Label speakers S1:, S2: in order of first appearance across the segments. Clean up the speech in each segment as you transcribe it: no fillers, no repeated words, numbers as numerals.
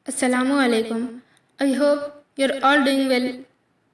S1: Assalamu alaikum. I hope you're all doing well.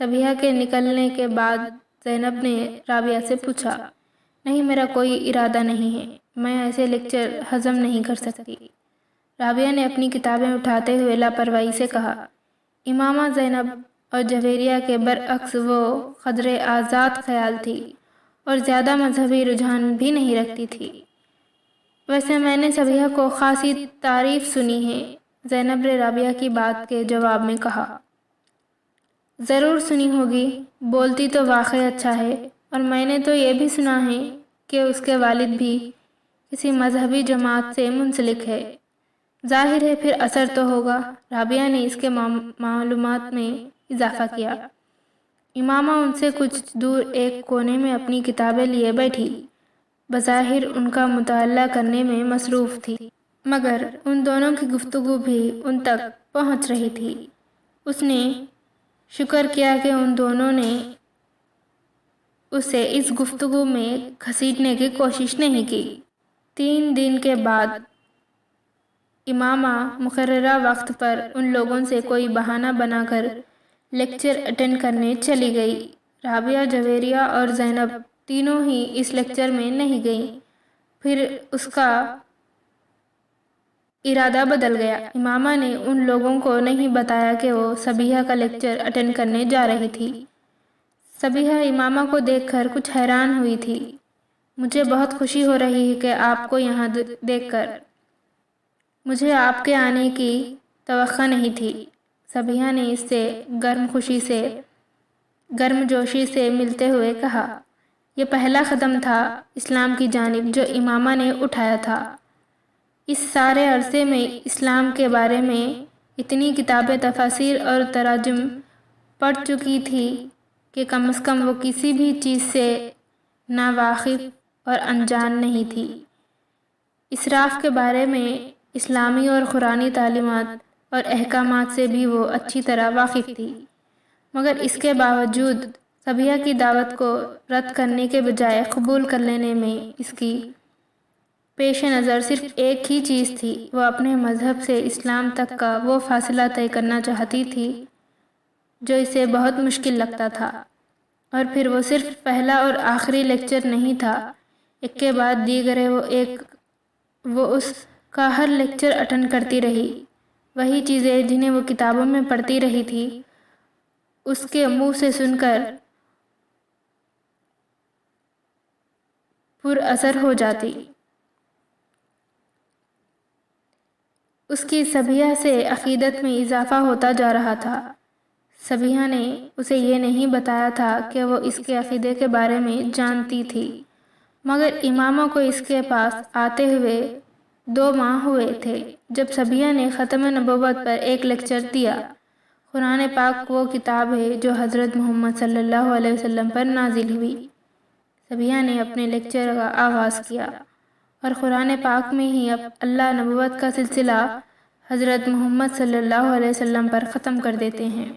S1: Sabiha کے نکلنے کے بعد زینب نے رابعہ سے پوچھا، نہیں، میرا کوئی ارادہ نہیں ہے، میں ایسے لیکچر ہضم نہیں کر سکتی۔ رابعہ نے اپنی کتابیں اٹھاتے ہوئے لاپرواہی سے کہا، امامہ زینب اور جویریہ کے برعکس وہ قدرے آزاد خیال تھی اور زیادہ مذہبی رجحان بھی نہیں رکھتی تھی۔ ویسے میں نے صبیحہ کو خاصی تعریف سنی ہے، زینب نے رابعہ کی بات کے جواب میں کہا۔ ضرور سنی ہوگی، بولتی تو واقعی اچھا ہے، اور میں نے تو یہ بھی سنا ہے کہ اس کے والد بھی کسی مذہبی جماعت سے منسلک ہے۔ ظاہر ہے پھر اثر تو ہوگا۔ رابعہ نے اس کے معلومات میں اضافہ کیا۔ امامہ ان سے کچھ دور ایک کونے میں اپنی کتابیں لیے بیٹھی، بظاہر ان کا مطالعہ کرنے میں مصروف تھی، مگر ان دونوں کی گفتگو بھی ان تک پہنچ رہی تھی۔ اس نے شکر کیا کہ ان دونوں نے اسے اس گفتگو میں گھسیٹنے کی کوشش نہیں کی۔ 3 دن کے بعد امامہ مقررہ وقت پر ان لوگوں سے کوئی بہانہ بنا کر لیکچر اٹینڈ کرنے چلی گئی۔ رابعہ، جویریہ اور زینب تینوں ہی اس لیکچر میں نہیں گئیں۔ پھر اس کا ارادہ بدل گیا۔ امامہ نے ان لوگوں کو نہیں بتایا کہ وہ صبیحہ کا لیکچر اٹینڈ کرنے جا رہی تھی۔ صبیحہ امامہ کو دیکھ کر کچھ حیران ہوئی تھی۔ مجھے بہت خوشی ہو رہی ہے کہ آپ کو یہاں دیکھ کر، مجھے آپ کے آنے کی توقع نہیں تھی۔ صبیحہ نے اس سے گرم جوشی سے ملتے ہوئے کہا، یہ پہلا قدم تھا اسلام کی جانب جو امامہ نے اٹھایا تھا۔ اس سارے عرصے میں اسلام کے بارے میں اتنی کتابیں، تفاسیر اور تراجم پڑھ چکی تھی کہ کم از کم وہ کسی بھی چیز سے ناواقف اور انجان نہیں تھی۔ اسراف کے بارے میں اسلامی اور قرآنی تعلیمات اور احکامات سے بھی وہ اچھی طرح واقف تھی، مگر اس کے باوجود صبیحہ کی دعوت کو رد کرنے کے بجائے قبول کر لینے میں اس کی پیش نظر صرف ایک ہی چیز تھی، وہ اپنے مذہب سے اسلام تک کا وہ فاصلہ طے کرنا چاہتی تھی جو اسے بہت مشکل لگتا تھا۔ اور پھر وہ صرف پہلا اور آخری لیکچر نہیں تھا، ایک کے بعد دیگرے وہ اس کا ہر لیکچر اٹینڈ کرتی رہی۔ وہی چیزیں جنہیں وہ کتابوں میں پڑھتی رہی تھی، اس کے منہ سے سن کر پر اثر ہو جاتی۔ اس کی صبیحہ سے عقیدت میں اضافہ ہوتا جا رہا تھا۔ صبیحہ نے اسے یہ نہیں بتایا تھا کہ وہ اس کے عقیدے کے بارے میں جانتی تھی، مگر امامہ کو اس کے پاس آتے ہوئے 2 ماہ ہوئے تھے جب صبیحہ نے ختم نبوت پر ایک لیکچر دیا۔ قرآن پاک وہ کتاب ہے جو حضرت محمد صلی اللہ علیہ وسلم پر نازل ہوئی۔ صبیحہ نے اپنے لیکچر کا آغاز کیا، اور قرآن پاک میں ہی اللہ نبوت کا سلسلہ حضرت محمد صلی اللہ علیہ وسلم پر ختم کر دیتے ہیں۔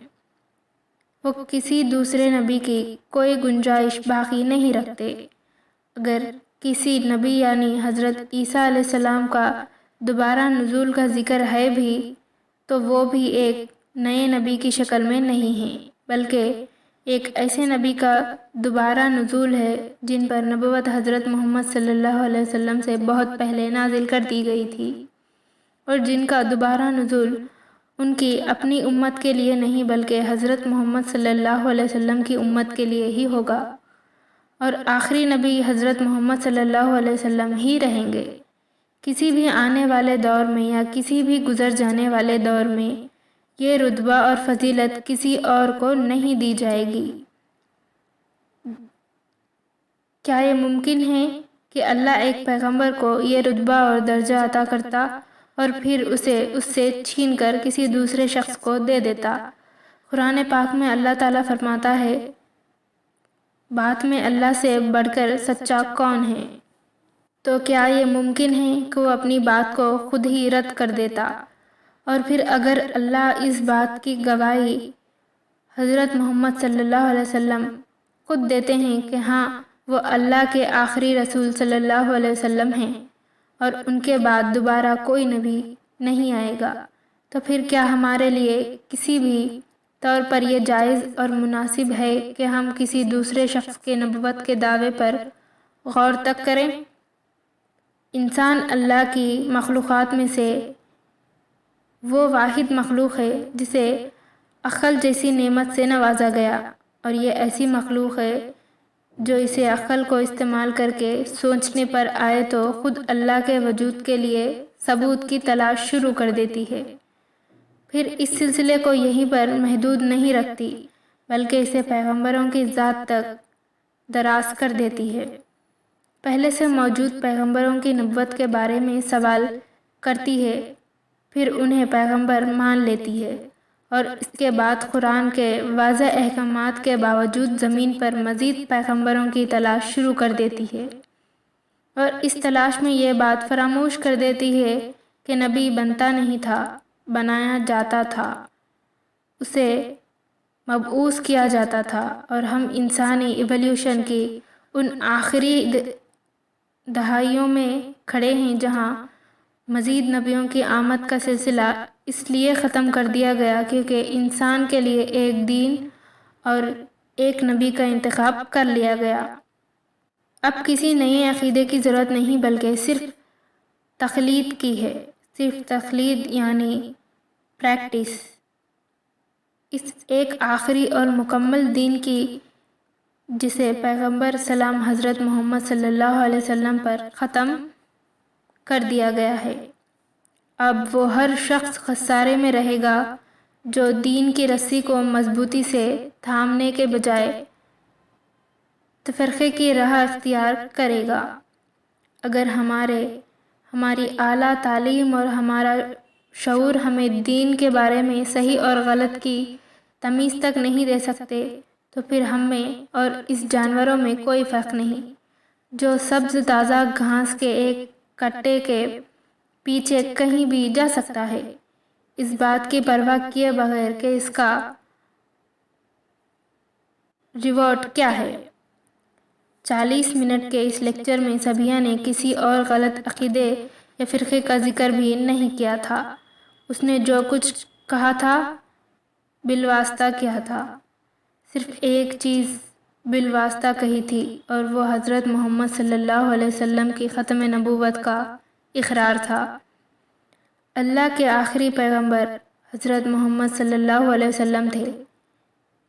S1: وہ کسی دوسرے نبی کی کوئی گنجائش باقی نہیں رکھتے۔ اگر کسی نبی یعنی حضرت عیسیٰ علیہ السلام کا دوبارہ نزول کا ذکر ہے بھی تو وہ بھی ایک نئے نبی کی شکل میں نہیں ہے، بلکہ ایک ایسے نبی کا دوبارہ نزول ہے جن پر نبوت حضرت محمد صلی اللہ علیہ وسلم سے بہت پہلے نازل کر دی گئی تھی، اور جن کا دوبارہ نزول ان کی اپنی امت کے لیے نہیں بلکہ حضرت محمد صلی اللہ علیہ وسلم کی امت کے لیے ہی ہوگا، اور آخری نبی حضرت محمد صلی اللہ علیہ وسلم ہی رہیں گے۔ کسی بھی آنے والے دور میں یا کسی بھی گزر جانے والے دور میں یہ رتبہ اور فضیلت کسی اور کو نہیں دی جائے گی۔ کیا یہ ممکن ہے کہ اللہ ایک پیغمبر کو یہ رتبہ اور درجہ عطا کرتا اور پھر اسے اس سے چھین کر کسی دوسرے شخص کو دے دیتا؟ قرآن پاک میں اللہ تعالیٰ فرماتا ہے، بات میں اللہ سے بڑھ کر سچا کون ہے؟ تو کیا یہ ممکن ہے کہ وہ اپنی بات کو خود ہی رد کر دیتا؟ اور پھر اگر اللہ اس بات کی گواہی حضرت محمد صلی اللہ علیہ وسلم خود دیتے ہیں کہ ہاں وہ اللہ کے آخری رسول صلی اللہ علیہ وسلم ہیں اور ان کے بعد دوبارہ کوئی نبی نہیں آئے گا، تو پھر کیا ہمارے لیے کسی بھی طور پر یہ جائز اور مناسب ہے کہ ہم کسی دوسرے شخص کے نبوت کے دعوے پر غور تک کریں؟ انسان اللہ کی مخلوقات میں سے وہ واحد مخلوق ہے جسے عقل جیسی نعمت سے نوازا گیا، اور یہ ایسی مخلوق ہے جو اسے عقل کو استعمال کر کے سوچنے پر آئے تو خود اللہ کے وجود کے لیے ثبوت کی تلاش شروع کر دیتی ہے، پھر اس سلسلے کو یہیں پر محدود نہیں رکھتی بلکہ اسے پیغمبروں کی ذات تک دراز کر دیتی ہے۔ پہلے سے موجود پیغمبروں کی نبوت کے بارے میں سوال کرتی ہے، پھر انہیں پیغمبر مان لیتی ہے، اور اس کے بعد قرآن کے واضح احکامات کے باوجود زمین پر مزید پیغمبروں کی تلاش شروع کر دیتی ہے، اور اس تلاش میں یہ بات فراموش کر دیتی ہے کہ نبی بنتا نہیں تھا، بنایا جاتا تھا، اسے مبعوث کیا جاتا تھا، اور ہم انسانی ایولیوشن کی ان آخری دہائیوں میں کھڑے ہیں جہاں مزید نبیوں کی آمد کا سلسلہ اس لیے ختم کر دیا گیا کیونکہ انسان کے لیے ایک دین اور ایک نبی کا انتخاب کر لیا گیا۔ اب کسی نئے عقیدے کی ضرورت نہیں بلکہ صرف تقلید کی ہے، صرف تقلید یعنی پریکٹس اس ایک آخری اور مکمل دین کی جسے پیغمبر سلام حضرت محمد صلی اللہ علیہ وسلم پر ختم کر دیا گیا ہے۔ اب وہ ہر شخص خسارے میں رہے گا جو دین کی رسی کو مضبوطی سے تھامنے کے بجائے تفرقے کی راہ اختیار کرے گا۔ اگر ہماری اعلیٰ تعلیم اور ہمارا شعور ہمیں دین کے بارے میں صحیح اور غلط کی تمیز تک نہیں دے سکتے تو پھر ہم میں اور اس جانوروں میں کوئی فرق نہیں جو سبز تازہ گھاس کے ایک کٹے کے پیچھے کہیں بھی جا سکتا ہے، اس بات کی پرواہ کیے بغیر کہ اس کا ریوارڈ کیا ہے۔ 40 منٹ کے اس لیکچر میں سبیہ نے کسی اور غلط عقیدے یا فرقے کا ذکر بھی نہیں کیا تھا۔ اس نے جو کچھ کہا تھا بالواسطہ کیا تھا، صرف ایک چیز بالواسطہ کہی تھی اور وہ حضرت محمد صلی اللہ علیہ وسلم کی ختم نبوت کا اقرار تھا۔ اللہ کے آخری پیغمبر حضرت محمد صلی اللہ علیہ وسلم تھے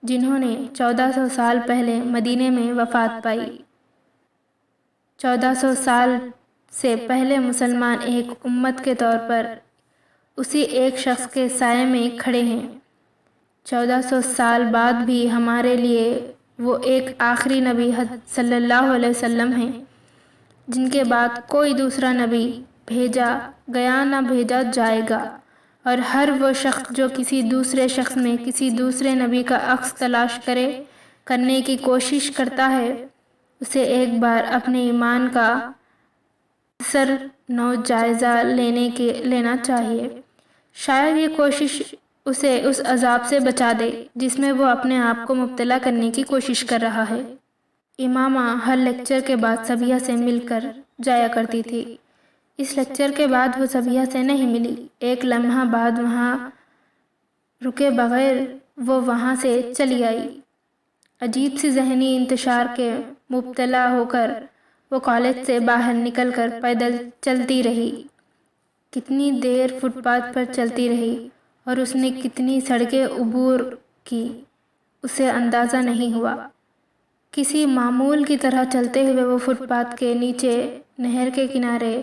S1: جنہوں نے 1400 سال پہلے مدینے میں وفات پائی۔ 1400 سال سے پہلے مسلمان ایک امت کے طور پر اسی ایک شخص کے سائے میں کھڑے ہیں۔ 1400 سال بعد بھی ہمارے لیے وہ ایک آخری نبی صلی اللہ علیہ وسلم ہیں جن کے بعد کوئی دوسرا نبی بھیجا گیا نہ بھیجا جائے گا، اور ہر وہ شخص جو کسی دوسرے شخص میں کسی دوسرے نبی کا عکس تلاش کرنے کی کوشش کرتا ہے اسے ایک بار اپنے ایمان کا سر نو جائزہ لینا چاہیے، شاید یہ کوشش اسے اس عذاب سے بچا دے جس میں وہ اپنے آپ کو مبتلا کرنے کی کوشش کر رہا ہے۔ امامہ ہر لیکچر کے بعد سبیہ سے مل کر جایا کرتی تھی۔ اس لیکچر کے بعد وہ سبیہ سے نہیں ملی، ایک لمحہ بعد وہاں رکے بغیر وہ وہاں سے چلی آئی۔ عجیب سی ذہنی انتشار کے مبتلا ہو کر وہ کالج سے باہر نکل کر پیدل چلتی رہی، کتنی دیر فٹ پاتھ پر چلتی رہی اور اس نے کتنی سڑکیں عبور کی اسے اندازہ نہیں ہوا۔ کسی معمول کی طرح چلتے ہوئے وہ فٹ پاتھ کے نیچے نہر کے کنارے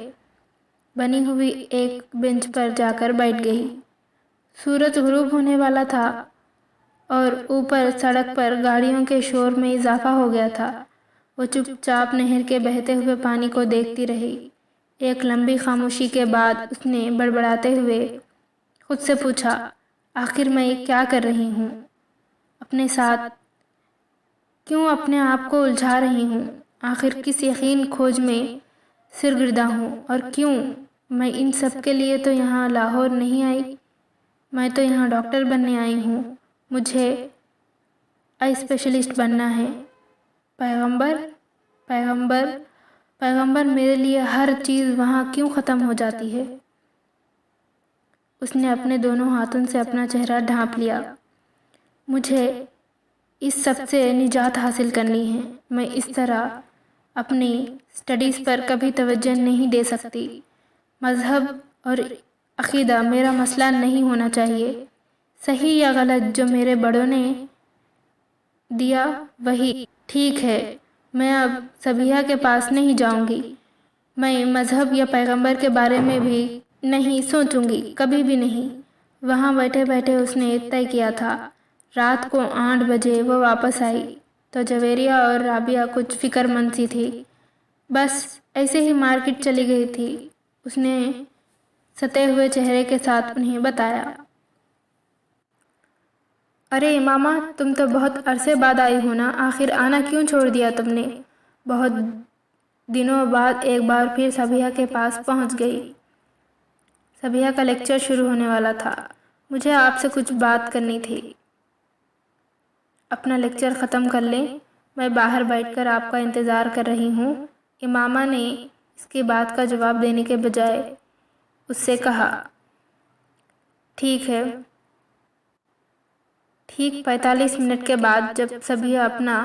S1: بنی ہوئی ایک بینچ پر جا کر بیٹھ گئی۔ سورج غروب ہونے والا تھا اور اوپر سڑک پر گاڑیوں کے شور میں اضافہ ہو گیا تھا۔ وہ چپ چاپ نہر کے بہتے ہوئے پانی کو دیکھتی رہی۔ ایک لمبی خاموشی کے بعد اس نے بڑبڑاتے ہوئے خود سے پوچھا، آخر میں کیا کر رہی ہوں؟ اپنے ساتھ کیوں اپنے آپ کو الجھا رہی ہوں؟ آخر کس یقین کھوج میں سرگرداں ہوں؟ اور کیوں؟ میں ان سب کے لیے تو یہاں لاہور نہیں آئی، میں تو یہاں ڈاکٹر بننے آئی ہوں، مجھے آئی اسپیشلسٹ بننا ہے۔ پیغمبر میرے لیے ہر چیز وہاں کیوں ختم ہو جاتی ہے؟ اس نے اپنے دونوں ہاتھوں سے اپنا چہرہ ڈھانپ لیا۔ مجھے اس سب سے نجات حاصل کرنی ہے۔ میں اس طرح اپنی اسٹڈیز پر کبھی توجہ نہیں دے سکتی۔ مذہب اور عقیدہ میرا مسئلہ نہیں ہونا چاہیے۔ صحیح یا غلط جو میرے بڑوں نے دیا وہی ٹھیک ہے۔ میں اب صبیحہ کے پاس نہیں جاؤں گی۔ میں مذہب یا پیغمبر کے بارے میں بھی نہیں سوچوں گی، کبھی بھی نہیں۔ وہاں بیٹھے بیٹھے اس نے طے کیا تھا۔ رات کو 8 بجے وہ واپس آئی تو جویریہ اور رابعہ کچھ فکر مند سی تھی، بس ایسے ہی مارکیٹ چلی گئی تھی۔ اس نے ستے ہوئے چہرے کے ساتھ انہیں بتایا، ارے ماما، تم تو بہت عرصے بعد آئی ہو نا، آخر آنا کیوں چھوڑ دیا تم نے؟ بہت دنوں بعد ایک بار پھر صبیحہ کے پاس پہنچ گئی۔ صبیحہ کا لیکچر شروع ہونے والا تھا۔ مجھے آپ سے کچھ بات کرنی تھی۔ اپنا لیکچر ختم کر لیں، میں باہر بیٹھ کر آپ کا انتظار کر رہی ہوں۔ امامہ نے اس کی بات کا جواب دینے کے بجائے اس سے کہا، ٹھیک ہے۔ ٹھیک 45 منٹ کے بعد جب صبیحہ اپنا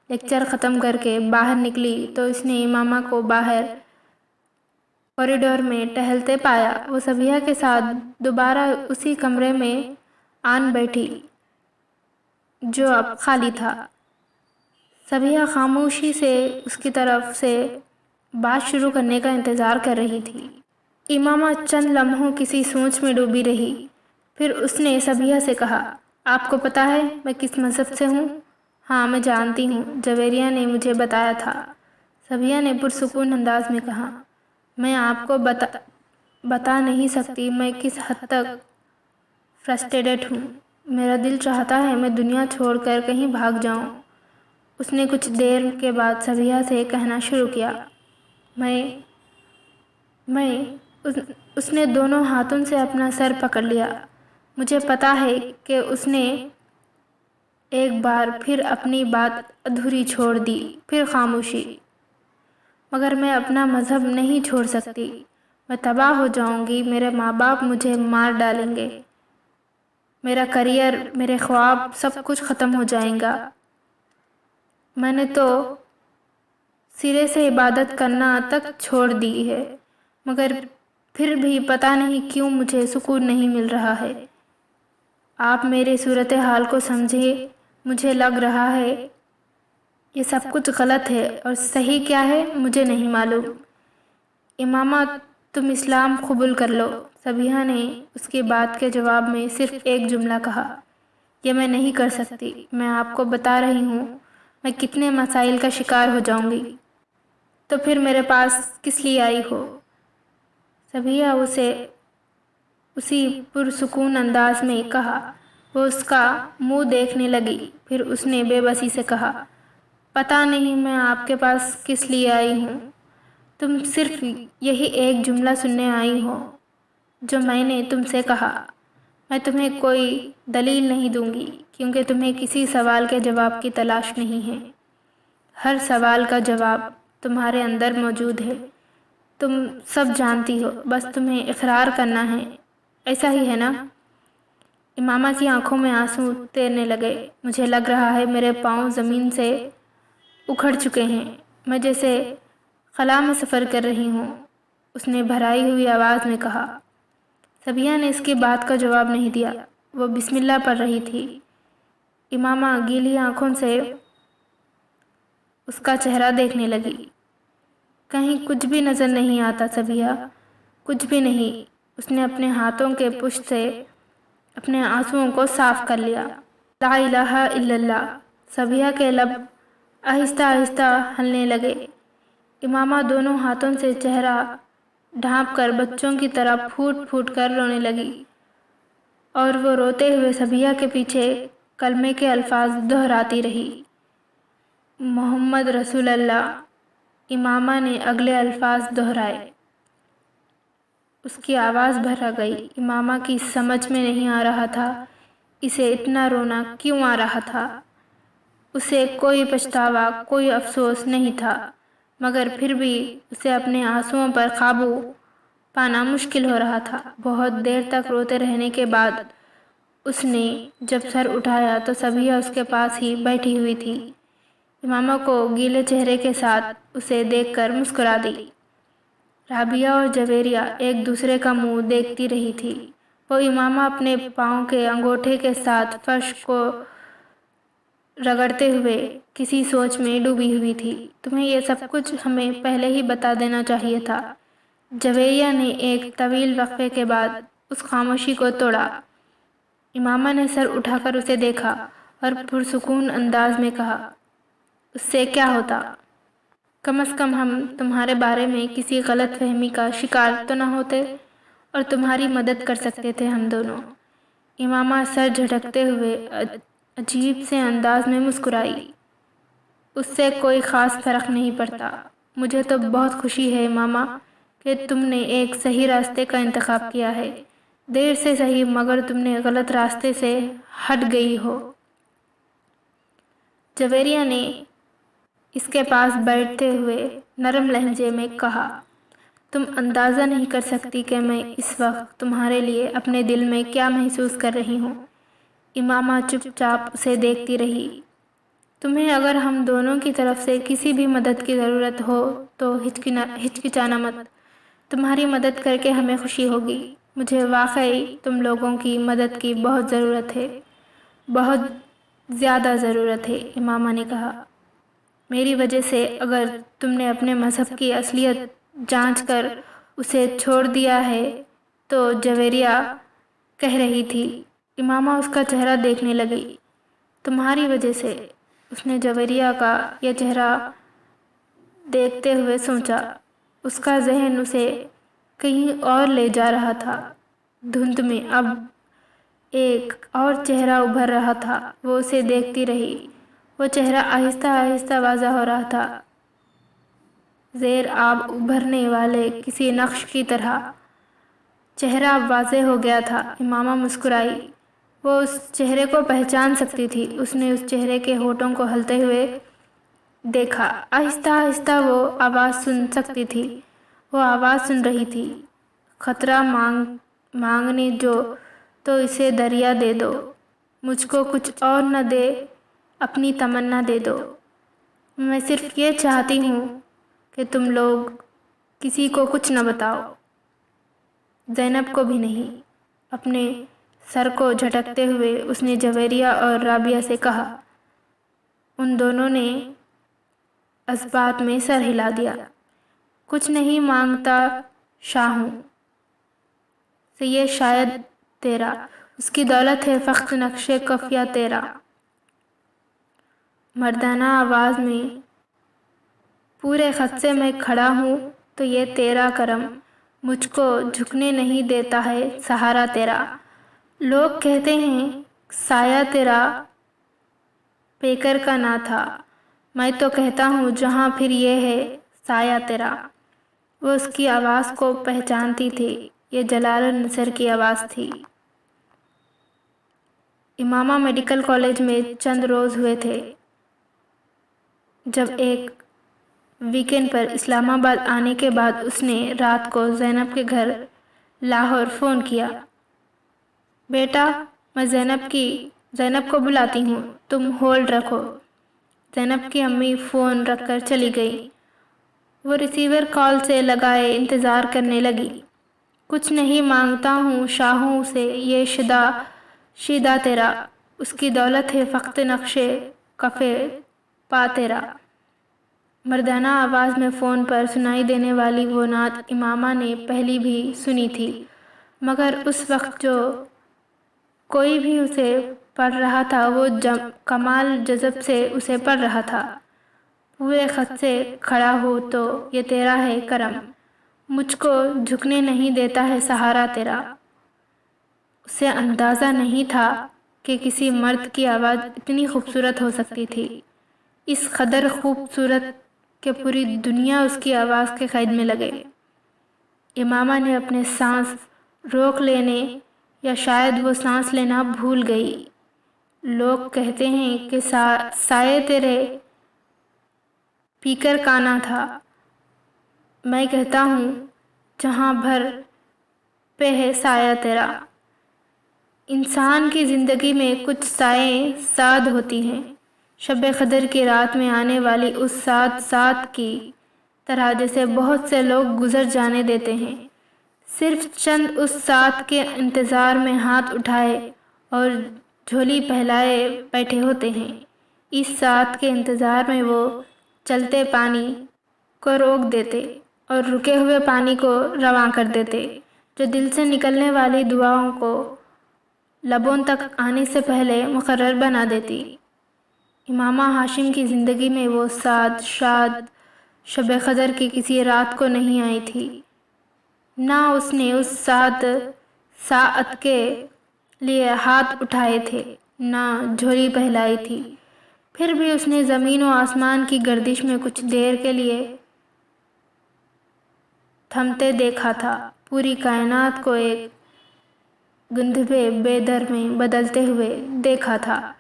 S1: لیکچر ختم کر کے باہر نکلی تو اس نے امامہ کو باہر کوریڈور میں ٹہلتے پایا۔ وہ صبیحہ کے ساتھ دوبارہ اسی کمرے میں آن بیٹھی جو اب خالی تھا۔ صبیحہ خاموشی سے اس کی طرف سے بات شروع کرنے کا انتظار کر رہی تھی۔ امامہ چند لمحوں کسی سوچ میں ڈوبی رہی، پھر اس نے صبیحہ سے کہا، آپ کو پتہ ہے میں کس مذہب سے ہوں؟ ہاں میں جانتی ہوں، جویریہ نے مجھے بتایا تھا۔ صبیحہ نے پرسکون انداز میں کہا، میں آپ کو بتا نہیں سکتی میں کس حد تک فرسٹریٹڈ ہوں۔ میرا دل چاہتا ہے میں دنیا چھوڑ کر کہیں بھاگ جاؤں۔ اس نے کچھ دیر کے بعد صبیحہ سے کہنا شروع کیا، میں اس نے دونوں ہاتھوں سے اپنا سر پکڑ لیا۔ مجھے پتا ہے کہ اس نے ایک بار پھر اپنی بات ادھوری چھوڑ دی، پھر خاموشی۔ مگر میں اپنا مذہب نہیں چھوڑ سکتی۔ میں تباہ ہو جاؤں گی، میرے ماں باپ مجھے مار ڈالیں گے، میرا کیریئر، میرے خواب، سب کچھ ختم ہو جائے گا۔ میں نے تو سرے سے عبادت کرنا تک چھوڑ دی ہے، مگر پھر بھی پتہ نہیں کیوں مجھے سکون نہیں مل رہا ہے۔ آپ میری صورتحال کو سمجھیں، مجھے لگ رہا ہے یہ سب کچھ غلط ہے اور صحیح کیا ہے مجھے نہیں معلوم۔ امامہ تم اسلام قبول کر لو۔ صبیحہ نے اس کی بات کے جواب میں صرف ایک جملہ کہا، یہ میں نہیں کر سکتی۔ میں آپ کو بتا رہی ہوں میں کتنے مسائل کا شکار ہو جاؤں گی۔ تو پھر میرے پاس کس لیے آئی ہو؟ صبیحہ اسے اسی پرسکون انداز میں کہا۔ وہ اس کا منہ دیکھنے لگی، پھر اس نے بے بسی سے کہا، پتہ نہیں میں آپ کے پاس کس لیے آئی ہوں۔ تم صرف یہی ایک جملہ سننے آئی ہو جو میں نے تم سے کہا۔ میں تمہیں کوئی دلیل نہیں دوں گی کیونکہ تمہیں کسی سوال کے جواب کی تلاش نہیں ہے۔ ہر سوال کا جواب تمہارے اندر موجود ہے، تم سب جانتی ہو، بس تمہیں اقرار کرنا ہے۔ ایسا ہی ہے نا؟ امامہ کی آنکھوں میں آنسو تیرنے لگے۔ مجھے لگ رہا ہے میرے پاؤں زمین سے اکھڑ چکے ہیں، میں جیسے خلا میں سفر کر رہی ہوں، اس نے بھرائی ہوئی آواز میں کہا۔ صبیحہ نے اس کی بات کا جواب نہیں دیا، وہ بسم اللہ پڑھ رہی تھی۔ امامہ گیلی آنکھوں سے اس کا چہرہ دیکھنے لگی۔ کہیں کچھ بھی نظر نہیں آتا صبیحہ، کچھ بھی نہیں۔ اس نے اپنے ہاتھوں کے پشت سے اپنے آنسوؤں کو صاف کر لیا۔ لا الہ الا اللہ۔ صبیحہ کے لب آہستہ آہستہ ہلنے لگے۔ امامہ دونوں ہاتھوں سے چہرہ ڈھانپ کر بچوں کی طرح پھوٹ پھوٹ کر رونے لگی، اور وہ روتے ہوئے صبیحہ کے پیچھے کلمے کے الفاظ دہراتی رہی، محمد رسول اللہ۔ امامہ نے اگلے الفاظ دہرائے۔ اس کی آواز بھر آ گئی۔ امامہ کی سمجھ میں نہیں آ رہا تھا اسے اتنا رونا کیوں آ رہا تھا۔ اسے کوئی پچھتاوا، کوئی افسوس نہیں تھا، مگر پھر بھی اسے اپنے آنسوؤں پر قابو پانا مشکل ہو رہا تھا۔ بہت دیر تک روتے رہنے کے بعد اس نے جب سر اٹھایا تو صبیہ اس کے پاس ہی بیٹھی ہوئی تھی۔ امامہ کو گیلے چہرے کے ساتھ اسے دیکھ کر مسکرا دی۔ رابعہ اور جویریہ ایک دوسرے کا منہ دیکھتی رہی تھی۔ وہ امامہ اپنے پاؤں کے انگوٹھے کے ساتھ فرش کو رگڑتے ہوئے کسی سوچ میں ڈوبی ہوئی تھی۔ تمہیں یہ سب کچھ ہمیں پہلے ہی بتا دینا چاہیے تھا۔ جویریہ نے ایک طویل وقفے کے بعد اس خاموشی کو توڑا۔ امامہ نے سر اٹھا کر اسے دیکھا اور پرسکون انداز میں کہا، اس سے کیا ہوتا؟ کم از کم ہم تمہارے بارے میں کسی غلط فہمی کا شکار تو نہ ہوتے اور تمہاری مدد کر سکتے تھے ہم دونوں۔ امامہ سر جھٹکتے ہوئے عجیب سے انداز میں مسکرائی۔ اس سے کوئی خاص فرق نہیں پڑتا۔ مجھے تو بہت خوشی ہے امامہ کہ تم نے ایک صحیح راستے کا انتخاب کیا ہے۔ دیر سے صحیح مگر تم نے غلط راستے سے ہٹ گئی ہو۔ جویریہ نے اس کے پاس بیٹھتے ہوئے نرم لہجے میں کہا، تم اندازہ نہیں کر سکتی کہ میں اس وقت تمہارے لیے اپنے دل میں کیا محسوس کر رہی ہوں۔ امامہ چپ چاپ اسے دیکھتی رہی۔ تمہیں اگر ہم دونوں کی طرف سے کسی بھی مدد کی ضرورت ہو تو ہچکچانا مت۔ تمہاری مدد کر کے ہمیں خوشی ہوگی۔ مجھے واقعی تم لوگوں کی مدد کی بہت ضرورت ہے، بہت زیادہ ضرورت ہے، امامہ نے کہا۔ میری وجہ سے اگر تم نے اپنے مذہب کی اصلیت جانچ کر اسے چھوڑ دیا ہے تو جویریہ کہہ رہی تھی۔ امامہ اس کا چہرہ دیکھنے لگی۔ تمہاری وجہ سے، اس نے جویریہ کا یہ چہرہ دیکھتے ہوئے سوچا۔ اس کا ذہن اسے کہیں اور لے جا رہا تھا۔ دھند میں اب ایک اور چہرہ ابھر رہا تھا۔ وہ اسے دیکھتی رہی۔ وہ چہرہ آہستہ آہستہ واضح ہو رہا تھا، زیر آب ابھرنے والے کسی نقش کی طرح۔ چہرہ اب واضح ہو گیا تھا۔ امامہ مسکرائی۔ وہ اس چہرے کو پہچان سکتی تھی۔ اس نے اس چہرے کے ہونٹوں کو ہلتے ہوئے دیکھا۔ آہستہ آہستہ وہ آواز سن سکتی تھی۔ وہ آواز سن رہی تھی، خطرہ مانگنے جو تو اسے دریا دے دو، مجھ کو کچھ اور نہ دے، اپنی تمنا دے دو۔ میں صرف یہ چاہتی ہوں کہ تم لوگ کسی کو کچھ نہ بتاؤ، زینب کو بھی نہیں۔ اپنے سر کو جھٹکتے ہوئے اس نے جویریہ اور رابعہ سے کہا۔ ان دونوں نے اثبات میں سر ہلا دیا۔ کچھ نہیں مانگتا شاہوں سے یہ شاید تیرا، اس کی دولت ہے فخر نقش قافیہ تیرا۔ مردانہ آواز میں، پورے خط سے میں کھڑا ہوں تو یہ تیرا کرم، مجھ کو جھکنے نہیں دیتا ہے سہارا تیرا۔ لوگ کہتے ہیں سایہ تیرا پیکر کا نہ تھا، میں تو کہتا ہوں جہاں پھر یہ ہے سایہ تیرا۔ وہ اس کی آواز کو پہچانتی تھی۔ یہ جلال النصر کی آواز تھی۔ امامہ میڈیکل کالج میں چند روز ہوئے تھے جب ایک ویکینڈ پر اسلام آباد آنے کے بعد اس نے رات کو زینب کے گھر لاہور فون کیا۔ بیٹا، میں زینب کو بلاتی ہوں، تم ہولڈ رکھو۔ زینب کی امی فون رکھ کر چلی گئی۔ وہ ریسیور کال سے لگائے انتظار کرنے لگی۔ کچھ نہیں مانگتا ہوں شاہوں سے یہ شیدہ تیرا، اس کی دولت ہے فقط نقش کفے پا تیرا۔ مردانہ آواز میں فون پر سنائی دینے والی وہ نعت امامہ نے پہلی بھی سنی تھی، مگر اس وقت جو کوئی بھی اسے پڑھ رہا تھا وہ کمال جذب سے اسے پڑھ رہا تھا۔ پورے خط سے کھڑا ہو تو یہ تیرا ہے کرم، مجھ کو جھکنے نہیں دیتا ہے سہارا تیرا۔ اسے اندازہ نہیں تھا کہ کسی مرد کی آواز اتنی خوبصورت ہو سکتی تھی، اس قدر خوبصورت کہ پوری دنیا اس کی آواز کے قید میں لگے۔ امامہ نے اپنے سانس روک لینے یا شاید وہ سانس لینا بھول گئی۔ لوگ کہتے ہیں کہ سایہ تیرے پیکر کا نہ تھا، میں کہتا ہوں جہاں بھر پہ ہے سایہ تیرا۔ انسان کی زندگی میں کچھ سائیں ساد ہوتی ہیں، شب قدر کی رات میں آنے والی اس سات کی طرح جیسے بہت سے لوگ گزر جانے دیتے ہیں، صرف چند اس سات کے انتظار میں ہاتھ اٹھائے اور جھولی پھیلائے بیٹھے ہوتے ہیں۔ اس سات کے انتظار میں وہ چلتے پانی کو روک دیتے اور رکے ہوئے پانی کو رواں کر دیتے، جو دل سے نکلنے والی دعاؤں کو لبوں تک آنے سے پہلے مقرر بنا دیتی۔ امامہ ہاشم کی زندگی میں وہ سعد شاد شب قدر کی کسی رات کو نہیں آئی تھی، نہ اس نے اس ساعت کے لیے ہاتھ اٹھائے تھے، نہ جھولی پہلائی تھی۔ پھر بھی اس نے زمین و آسمان کی گردش میں کچھ دیر کے لیے تھمتے دیکھا تھا، پوری کائنات کو ایک گندھبے بے در میں بدلتے ہوئے دیکھا تھا،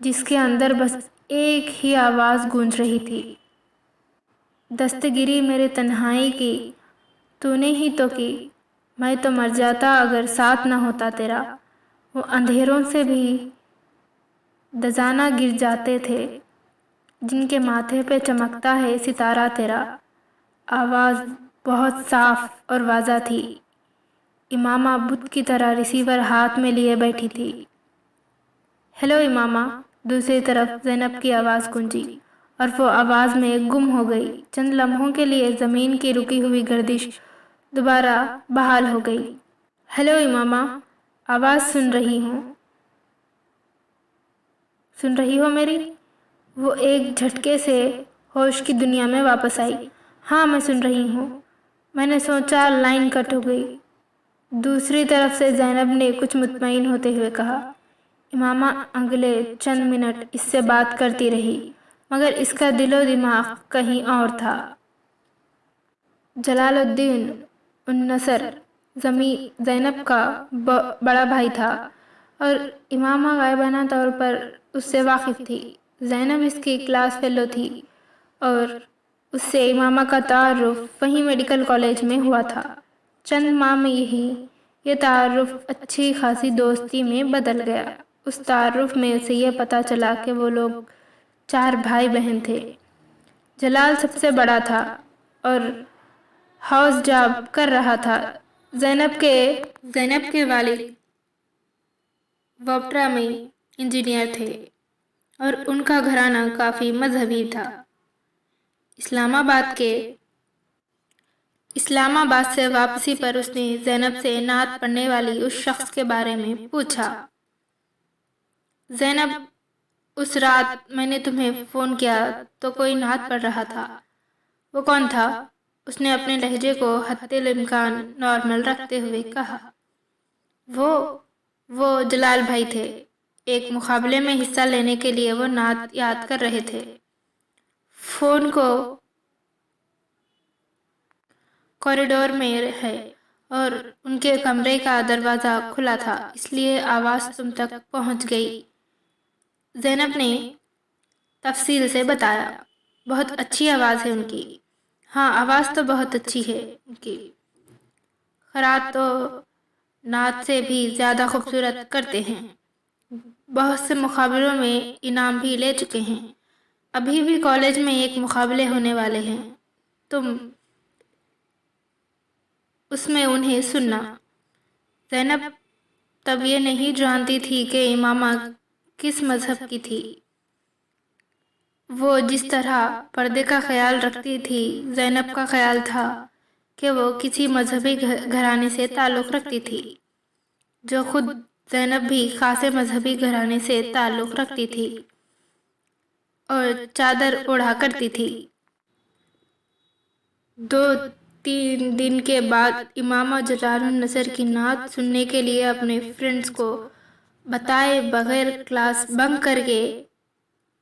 S1: جس کے اندر بس ایک ہی آواز گونج رہی تھی، دستگیری میرے تنہائی کی تو نے ہی تو کی، میں تو مر جاتا اگر ساتھ نہ ہوتا تیرا۔ وہ اندھیروں سے بھی دزانہ گر جاتے تھے جن کے ماتھے پہ چمکتا ہے ستارہ تیرا۔ آواز بہت صاف اور واضح تھی، امامہ بت کی طرح ریسیور ہاتھ میں لیے بیٹھی تھی۔ ہیلو امامہ، دوسری طرف زینب کی آواز گونجی اور وہ آواز میں گم ہو گئی۔ چند لمحوں کے لیے زمین کی رکی ہوئی گردش دوبارہ بحال ہو گئی۔ ہیلو امامہ، آواز سن رہی ہو میری؟ وہ ایک جھٹکے سے ہوش کی دنیا میں واپس آئی۔ ہاں میں سن رہی ہوں، میں نے سوچا لائن کٹ ہو گئی۔ دوسری طرف سے زینب نے کچھ مطمئن ہوتے ہوئے کہا۔ امامہ اگلے چند منٹ اس سے بات کرتی رہی، مگر اس کا دل و دماغ کہیں اور تھا۔ جلال الدین النصر زینب کا بڑا بھائی تھا اور امامہ غائبانہ طور پر اس سے واقف تھی۔ زینب اس کی کلاس فیلو تھی اور اس سے امامہ کا تعارف وہیں میڈیکل کالج میں ہوا تھا۔ چند ماہ میں یہ تعارف اچھی خاصی دوستی میں بدل گیا۔ اس تعارف میں اسے یہ پتہ چلا کہ وہ لوگ 4 بھائی بہن تھے۔ جلال سب سے بڑا تھا اور ہاؤس جاب کر رہا تھا۔ زینب کے والد وابٹرا میں انجینئر تھے اور ان کا گھرانہ کافی مذہبی تھا۔ اسلام آباد سے واپسی پر اس نے زینب سے نعت پڑھنے والی اس شخص کے بارے میں پوچھا۔ زینب، اس رات میں نے تمہیں فون کیا تو کوئی نعت پڑھ رہا تھا، وہ کون تھا؟ اس نے اپنے لہجے کو حد الامکان نارمل رکھتے ہوئے کہا۔ وہ جلال بھائی تھے، ایک مقابلے میں حصہ لینے کے لیے وہ نعت یاد کر رہے تھے۔ فون کو کوریڈور میں ہے اور ان کے کمرے کا دروازہ کھلا تھا، اس لیے آواز تم تک پہنچ گئی۔ زینب نے تفصیل سے بتایا۔ بہت اچھی آواز ہے ان کی۔ ہاں، آواز تو بہت اچھی ہے ان کی، خیرات تو نعت سے بھی زیادہ خوبصورت کرتے ہیں، بہت سے مقابلوں میں انعام بھی لے چکے ہیں، ابھی بھی کالج میں ایک مقابلے ہونے والے ہیں، تم اس میں انہیں سننا۔ زینب تب یہ نہیں جانتی تھی کہ امامہ کس مذہب کی تھی۔ وہ جس طرح پردے کا خیال رکھتی تھی، زینب کا خیال تھا کہ وہ کسی مذہبی گھرانے سے تعلق رکھتی تھی، جو خود زینب بھی خاصے مذہبی گھرانے سے تعلق رکھتی تھی اور چادر اوڑھا کرتی تھی۔ 2-3 دن کے بعد امامہ جلال النصر کی نعت سننے کے لیے اپنے فرینڈز کو بتائے بغیر کلاس بنک کر کے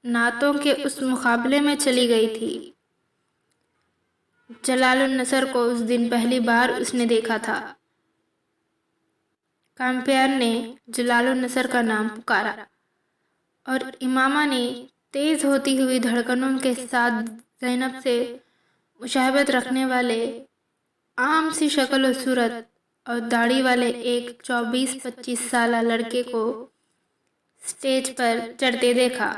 S1: نعتوں کے اس مقابلے میں چلی گئی تھی۔ جلال النصر کو اس دن پہلی بار اس نے دیکھا تھا۔ کمپائر نے جلال النصر کا نام پکارا اور امامہ نے تیز ہوتی ہوئی دھڑکنوں کے ساتھ زینب سے مشابہت رکھنے والے عام سی شکل و صورت اور داڑھی والے ایک 24-25 سالہ لڑکے کو اسٹیج پر چڑھتے دیکھا۔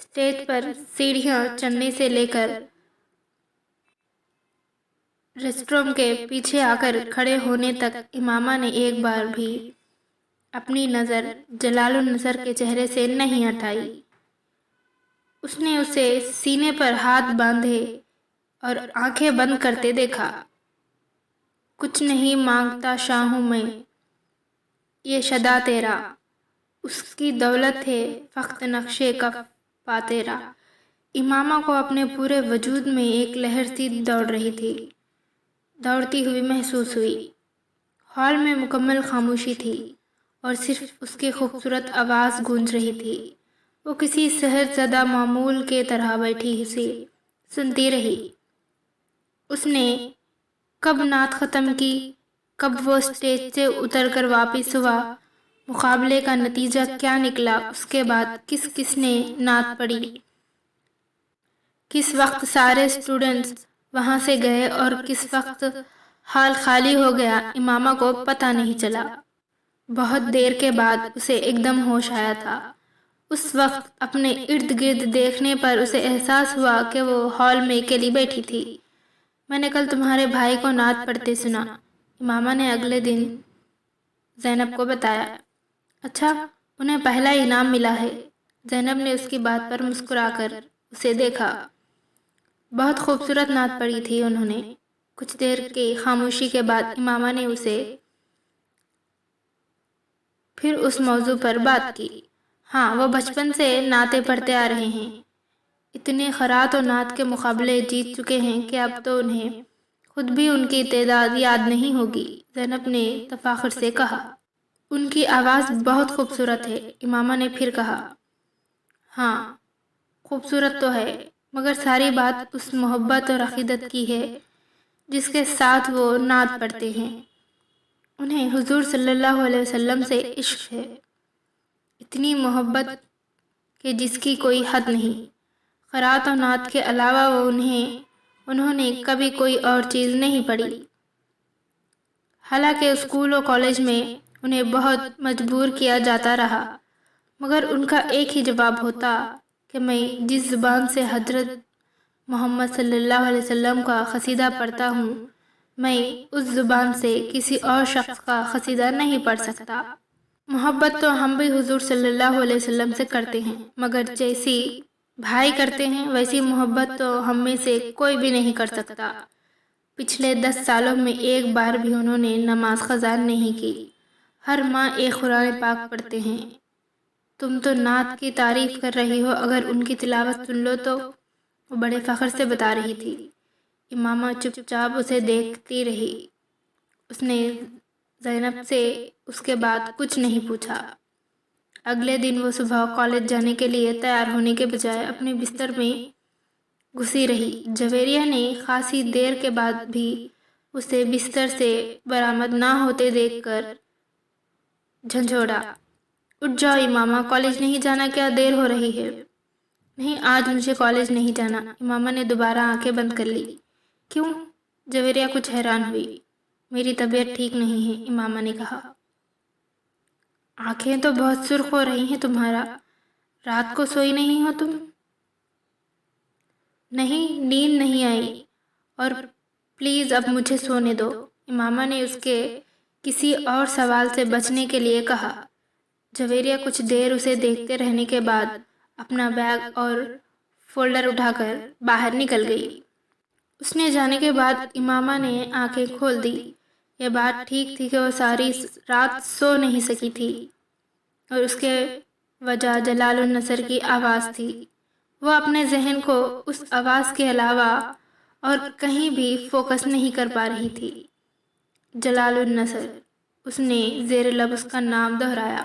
S1: اسٹیج پر سیڑھیاں چڑھنے سے لے کر ریسٹروم کے پیچھے آ کر کھڑے ہونے تک امامہ نے ایک بار بھی اپنی نظر جلال النصر کے چہرے سے نہیں ہٹائی۔ اس نے اسے سینے پر ہاتھ باندھے اور آنکھیں بند کرتے دیکھا۔ کچھ نہیں مانگتا شاہ ہوں میں، یہ شدا تیرا، اس کی دولت ہے فخت نقشے کف پا تیرا۔ امامہ کو اپنے پورے وجود میں ایک لہر سی دوڑ رہی تھی، دوڑتی ہوئی محسوس ہوئی۔ ہال میں مکمل خاموشی تھی اور صرف اس کی خوبصورت آواز گونج رہی تھی۔ وہ کسی سحر زدہ معمول کے طرح بیٹھی سی سنتی رہی۔ اس نے کب نعت ختم کی، کب وہ اسٹیج سے اتر کر واپس ہوا، مقابلے کا نتیجہ کیا نکلا، اس کے بعد کس کس نے نعت پڑھی، کس وقت سارے اسٹوڈنٹس وہاں سے گئے اور کس وقت ہال خالی ہو گیا، امامہ کو پتہ نہیں چلا۔ بہت دیر کے بعد اسے ایک دم ہوش آیا تھا۔ اس وقت اپنے ارد گرد دیکھنے پر اسے احساس ہوا کہ وہ ہال میں اکیلی بیٹھی تھی۔ میں نے کل تمہارے بھائی کو نعت پڑھتے سنا، امامہ نے اگلے دن زینب کو بتایا۔ اچھا، انہیں پہلا انعام ملا ہے؟ زینب نے اس کی بات پر مسکرا کر اسے دیکھا۔ بہت خوبصورت نعت پڑھی تھی انہوں نے۔ کچھ دیر کی خاموشی کے بعد امامہ نے اسے پھر اس موضوع پر بات کی۔ ہاں، وہ بچپن سے نعتیں پڑھتے آ رہے ہیں، اتنے خرات و نعت کے مقابلے جیت چکے ہیں کہ اب تو انہیں خود بھی ان کی تعداد یاد نہیں ہوگی، زینب نے تفاخر سے کہا۔ ان کی آواز بہت خوبصورت ہے، امامہ نے پھر کہا۔ ہاں، خوبصورت تو ہے، مگر ساری بات اس محبت اور عقیدت کی ہے جس کے ساتھ وہ نعت پڑھتے ہیں۔ انہیں حضور صلی اللہ علیہ وسلم سے عشق ہے، اتنی محبت کہ جس کی کوئی حد نہیں۔ خرات و نعت کے علاوہ انہوں نے کبھی کوئی اور چیز نہیں پڑھی۔ حالانکہ اسکول و کالج میں انہیں بہت مجبور کیا جاتا رہا، مگر ان کا ایک ہی جواب ہوتا کہ میں جس زبان سے حضرت محمد صلی اللہ علیہ وسلم کا قصیدہ پڑھتا ہوں، میں اس زبان سے کسی اور شخص کا قصیدہ نہیں پڑھ سکتا۔ محبت تو ہم بھی حضور صلی اللہ علیہ وسلم سے کرتے ہیں، مگر جیسی بھائی کرتے ہیں ویسی محبت تو ہم میں سے کوئی بھی نہیں کر سکتا۔ پچھلے 10 سالوں میں ایک بار بھی انہوں نے نماز قضا نہیں کی، ہر ماہ ایک قرآن پاک پڑھتے ہیں۔ تم تو نعت کی تعریف کر رہی ہو، اگر ان کی تلاوت سن لو تو، وہ بڑے فخر سے بتا رہی تھی۔ امامہ چپ چاپ اسے دیکھتی رہی۔ اس نے زینب سے اس کے بعد کچھ نہیں پوچھا۔ اگلے دن وہ صبح کالج جانے کے لیے تیار ہونے کے بجائے اپنے بستر میں گھسی رہی۔ جویریہ نے خاصی دیر کے بعد بھی اسے بستر سے برآمد نہ ہوتے دیکھ کر جھنجھوڑا۔ اٹھ جاؤ امامہ، کالج نہیں جانا کیا؟ دیر ہو رہی ہے۔ نہیں، آج مجھے کالج نہیں جانا، امامہ نے دوبارہ آنکھیں بند کر لی۔ کیوں؟ جویریہ کچھ حیران ہوئی۔ میری طبیعت ٹھیک نہیں ہے، امامہ نے کہا۔ آنکھیں تو بہت سرخ ہو رہی ہیں تمہارا، رات کو سوئی نہیں ہو تم؟ نہیں، نیند نہیں آئی، اور پلیز اب مجھے سونے دو، امامہ نے اس کے کسی اور سوال سے بچنے کے لیے کہا۔ جویریہ کچھ دیر اسے دیکھتے رہنے کے بعد اپنا بیگ اور فولڈر اٹھا کر باہر نکل گئی۔ اس نے جانے کے بعد امامہ نے آنکھیں کھول دی۔ یہ بات ٹھیک تھی کہ وہ ساری رات سو نہیں سکی تھی، اور اس کے وجہ جلال النصر کی آواز تھی۔ وہ اپنے ذہن کو اس آواز کے علاوہ اور کہیں بھی فوکس نہیں کر پا رہی تھی۔ جلال النصر، اس نے زیر لب اس کا نام دہرایا۔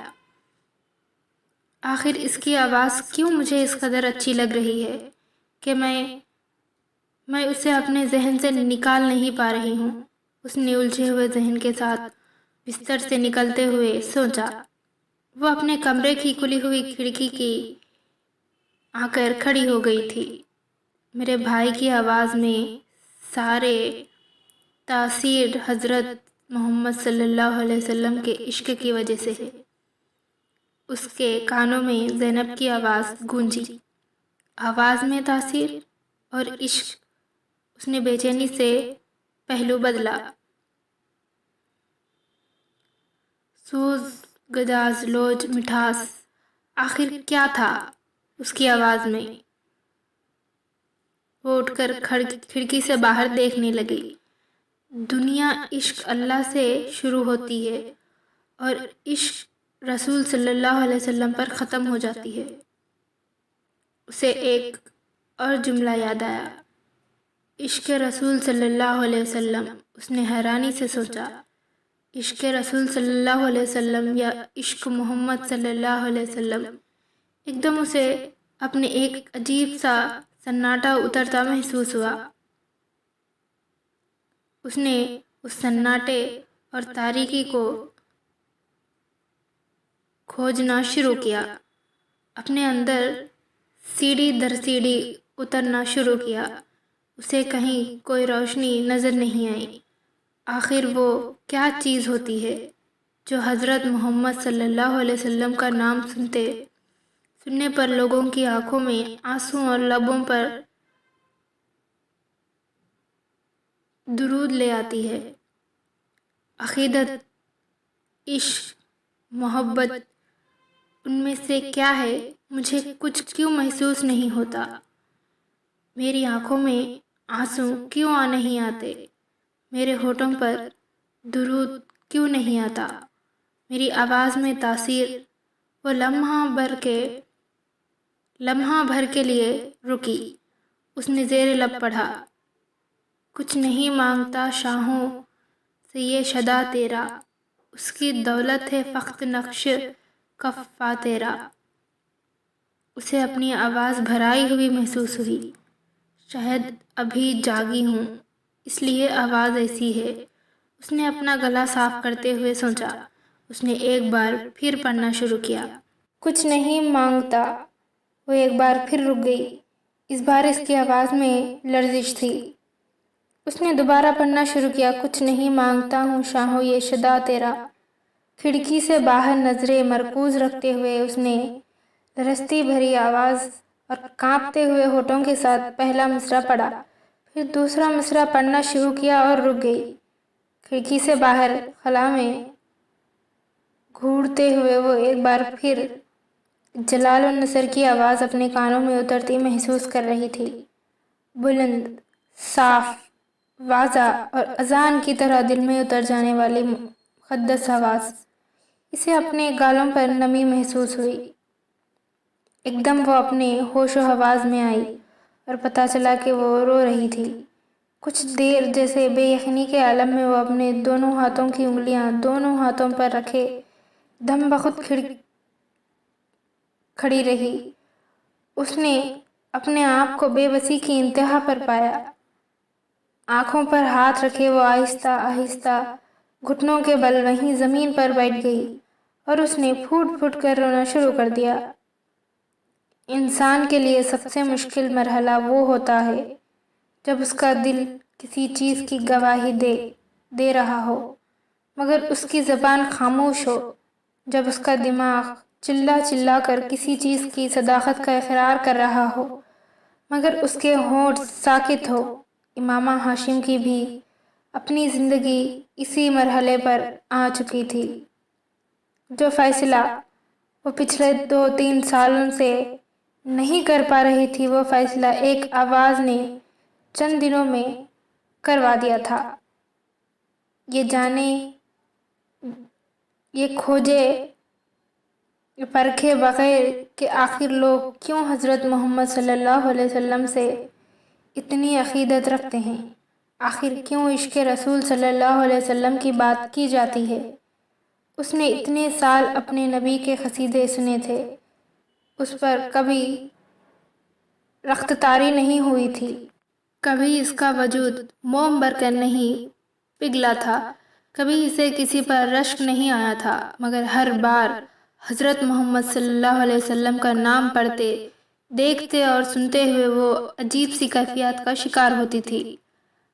S1: آخر اس کی آواز کیوں مجھے اس قدر اچھی لگ رہی ہے کہ میں اسے اپنے ذہن سے نکال نہیں پا رہی ہوں۔ اس نے الجھے ہوئے ذہن کے ساتھ بستر سے نکلتے ہوئے سوچا۔ وہ اپنے کمرے کی کھلی ہوئی کھڑکی کی آ کر کھڑی ہو گئی تھی۔ میرے بھائی کی آواز میں سارے تاثیر حضرت محمد صلی اللہ علیہ وسلم کے عشق کی وجہ سے ہے۔ اس کے کانوں میں زینب کی آواز گونجی، آواز میں تاثیر اور عشق۔ اس نے بے چینی سے پہلو بدلا، سوز، گداز، لوج، مٹھاس، آخر کیا تھا اس کی آواز میں؟ وہ اٹھ کر کھڑکی سے باہر دیکھنے لگی۔ دنیا عشق اللہ سے شروع ہوتی ہے اور عشق رسول صلی اللہ علیہ وسلم پر ختم ہو جاتی ہے۔ اسے ایک اور جملہ یاد آیا، عشق رسول صلی اللہ علیہ وسلم۔ اس نے حیرانی سے سوچا، عشق رسول صلی اللہ علیہ وسلم یا عشق محمد صلی اللہ علیہ وسلم؟ ایک دم اسے اپنے ایک عجیب سا سناٹا اترتا محسوس ہوا۔ اس نے اس سناٹے اور تاریکی کو کھوجنا شروع کیا، اپنے اندر سیڑھی در سیڑھی اترنا شروع کیا۔ اسے کہیں کوئی روشنی نظر نہیں آئی۔ آخر وہ کیا چیز ہوتی ہے جو حضرت محمد صلی اللہ علیہ وسلم کا نام سننے پر لوگوں کی آنکھوں میں آنسو اور لبوں پر درود لے آتی ہے؟ عقیدت، عشق، محبت، ان میں سے کیا ہے؟ مجھے کچھ کیوں محسوس نہیں ہوتا؟ میری آنکھوں میں آنسو کیوں نہیں آتے؟ میرے ہونٹوں پر درود کیوں نہیں آتا؟ میری آواز میں تاثیر؟ وہ لمحہ بھر کے لیے رکی۔ اس نے زیر لب پڑھا، کچھ نہیں مانگتا شاہوں سے یہ شدا تیرا، اس کی دولت ہے فقط نقش کفا تیرا۔ اسے اپنی آواز بھرائی ہوئی محسوس ہوئی، شاید ابھی جاگی ہوں اس لیے آواز ایسی ہے۔ اس نے اپنا گلا صاف کرتے ہوئے سوچا۔ اس نے ایک بار پھر پڑھنا شروع کیا، کچھ نہیں مانگتا۔ وہ ایک بار پھر رک گئی، اس بار اس کی آواز میں لرزش تھی۔ اس نے دوبارہ پڑھنا شروع کیا، کچھ نہیں مانگتا ہوں شاہوں یہ شدا تیرا۔ کھڑکی سے باہر نظریں مرکوز رکھتے ہوئے اس نے لرزتی بھری آواز اور کانپتے ہوئے ہونٹوں کے ساتھ پہلا مصرع پڑھا، پھر دوسرا مصرع پڑھنا شروع کیا اور رک گئی۔ کھڑکی سے باہر خلا میں گھورتے ہوئے وہ ایک بار پھر جلال النصر کی آواز اپنے کانوں میں اترتی محسوس کر رہی تھی، بلند، صاف، واضح اور اذان کی طرح دل میں اتر جانے والی مقدس آواز۔ اسے اپنے گالوں پر نمی محسوس ہوئی۔ ایک دم وہ اپنے ہوش و حواس میں آئی اور پتہ چلا کہ وہ رو رہی تھی۔ کچھ دیر جیسے بے یقینی کے عالم میں وہ اپنے دونوں ہاتھوں کی انگلیاں دونوں ہاتھوں پر رکھے دم بخود کھڑی رہی۔ اس نے اپنے آپ کو بے بسی کی انتہا پر پایا۔ آنکھوں پر ہاتھ رکھے وہ آہستہ آہستہ گھٹنوں کے بل وہیں زمین پر بیٹھ گئی اور اس نے پھوٹ پھوٹ کر رونا شروع کر دیا۔ انسان کے لیے سب سے مشکل مرحلہ وہ ہوتا ہے جب اس کا دل کسی چیز کی گواہی دے رہا ہو مگر اس کی زبان خاموش ہو، جب اس کا دماغ چلا چلا کر کسی چیز کی صداقت کا اقرار کر رہا ہو مگر اس کے ہونٹ ساکت ہو۔ امامہ ہاشم کی بھی اپنی زندگی اسی مرحلے پر آ چکی تھی۔ جو فیصلہ وہ پچھلے 2-3 سالوں سے نہیں کر پا رہی تھی، وہ فیصلہ ایک آواز نے چند دنوں میں کروا دیا تھا۔ یہ جانے، یہ کھوجے، یہ پرکھے بغیر کہ آخر لوگ کیوں حضرت محمد صلی اللہ علیہ وسلم سے اتنی عقیدت رکھتے ہیں، آخر کیوں عشق رسول صلی اللہ علیہ وسلم کی بات کی جاتی ہے۔ اس نے اتنے سال اپنے نبی کے قصیدے سنے تھے، اس پر کبھی رخت تاری نہیں ہوئی تھی، کبھی اس کا وجود موم بر کر نہیں پگھلا تھا، کبھی اسے کسی پر رشک نہیں آیا تھا، مگر ہر بار حضرت محمد صلی اللہ علیہ وسلم کا نام پڑھتے، دیکھتے اور سنتے ہوئے وہ عجیب سی کیفیت کا شکار ہوتی تھی۔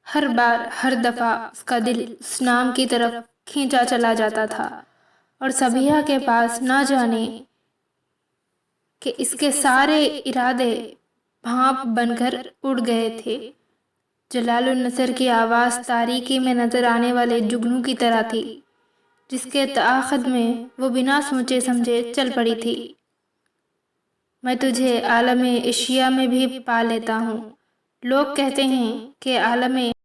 S1: ہر بار، ہر دفعہ اس کا دل اس نام کی طرف کھینچا چلا جاتا تھا اور سبیہ کے پاس نہ جانے کہ اس کے سارے ارادے بھانپ بن کر اڑ گئے تھے۔ جلال النصر کی آواز تاریکی میں نظر آنے والے جگنو کی طرح تھی، جس کے تآخد میں وہ بنا سوچے سمجھے چل پڑی تھی۔ میں تجھے عالم اشیا میں بھی پا لیتا ہوں۔ لوگ کہتے ہیں کہ عالم